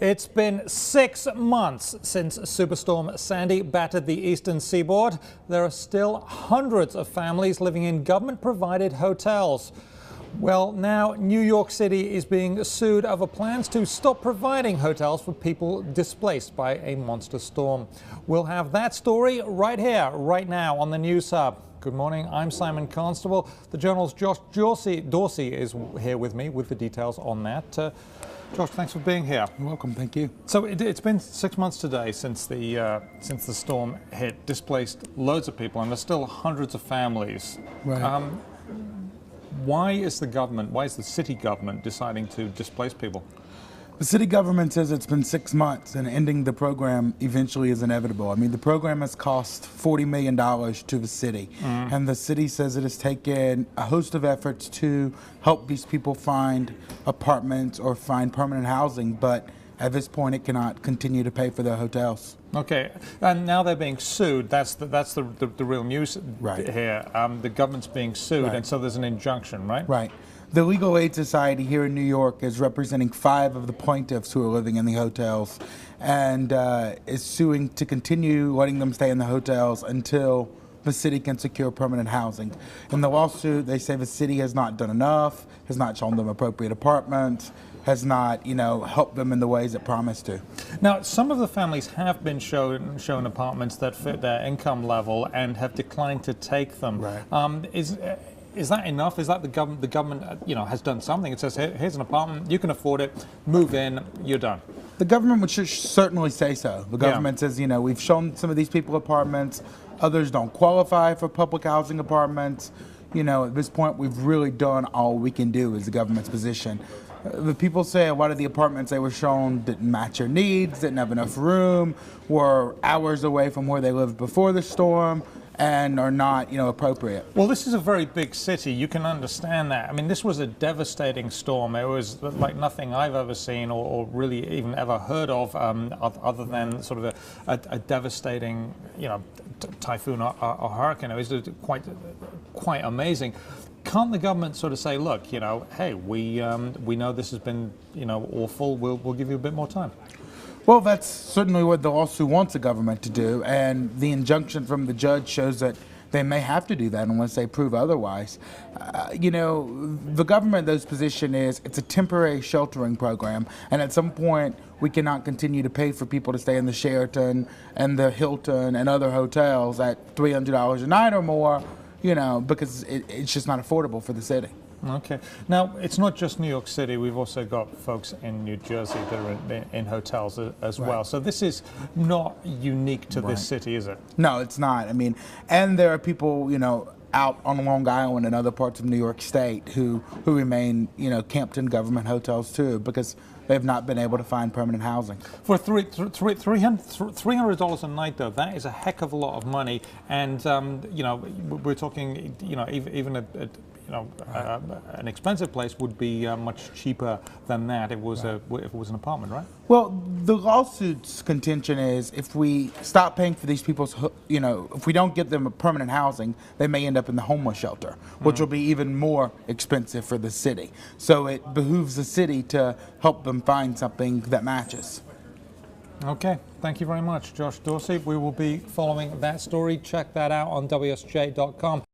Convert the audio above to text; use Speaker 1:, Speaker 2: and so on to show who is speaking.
Speaker 1: It's been 6 months since Superstorm Sandy battered the eastern seaboard. There are still hundreds of families living in government-provided hotels. Well, now New York City is being sued over plans to stop providing hotels for people displaced by a monster storm. We'll have that story right here, right now on the News Hub. Good morning, I'm Simon Constable. The Journal's Josh Dorsey is here with me with the details on that. Josh, thanks for being here.
Speaker 2: You're welcome, thank you.
Speaker 1: So it's been 6 months today since the storm hit, displaced loads of people, and there's still hundreds of families.
Speaker 2: Right.
Speaker 1: Why is the city government deciding to displace people?
Speaker 2: The city government says it's been 6 months and ending the program eventually is inevitable. I mean, the program has cost $40 million to the city, and the city says it has taken a host of efforts to help these people find apartments or find permanent housing, but at this point it cannot continue to pay for their hotels.
Speaker 1: Okay, and now they're being sued. That's the real news here. The government's being sued, and so there's an injunction, right?
Speaker 2: Right. The Legal Aid Society here in New York is representing 5 of the plaintiffs who are living in the hotels and is suing to continue letting them stay in the hotels until the city can secure permanent housing. In the lawsuit, they say the city has not done enough, has not shown them appropriate apartments, has not, helped them in the ways it promised to.
Speaker 1: Now, some of the families have been shown apartments that fit their income level and have declined to take them.
Speaker 2: Right.
Speaker 1: Is that enough? Is that the government, has done something? It says, here's an apartment, you can afford it, move in, you're done.
Speaker 2: The government would certainly say so. The government says, we've shown some of these people apartments, others don't qualify for public housing apartments. At this point, we've really done all we can do is the government's position. The people say a lot of the apartments they were shown didn't match their needs, didn't have enough room, were hours away from where they lived before the storm, and are not, appropriate.
Speaker 1: Well, this is a very big city. You can understand that. I mean, this was a devastating storm. It was like nothing I've ever seen or really even ever heard of, other than sort of a devastating, typhoon or hurricane. It was quite amazing. Can't the government sort of say, look, hey, we know this has been, awful. We'll give you a bit more time.
Speaker 2: Well, that's certainly what the lawsuit wants the government to do, and the injunction from the judge shows that they may have to do that unless they prove otherwise. The government's position is it's a temporary sheltering program, and at some point we cannot continue to pay for people to stay in the Sheraton and the Hilton and other hotels at $300 a night or more, because it's just not affordable for the city.
Speaker 1: Okay. Now, it's not just New York City. We've also got folks in New Jersey that are in hotels as well. So this is not unique to this city, is it?
Speaker 2: No, it's not. I mean, and there are people, out on Long Island and other parts of New York State who remain, camped in government hotels too, because they've not been able to find permanent housing.
Speaker 1: For $300 a night, though, that is a heck of a lot of money. And, we're talking, even an expensive place would be much cheaper than that if it was an apartment, right?
Speaker 2: Well, the lawsuit's contention is if we stop paying for these people's, if we don't get them a permanent housing, they may end up in the homeless shelter, which will be even more expensive for the city. So it behooves the city to help them find something that matches.
Speaker 1: Okay, thank you very much, Josh Dorsey. We will be following that story. Check that out on WSJ.com.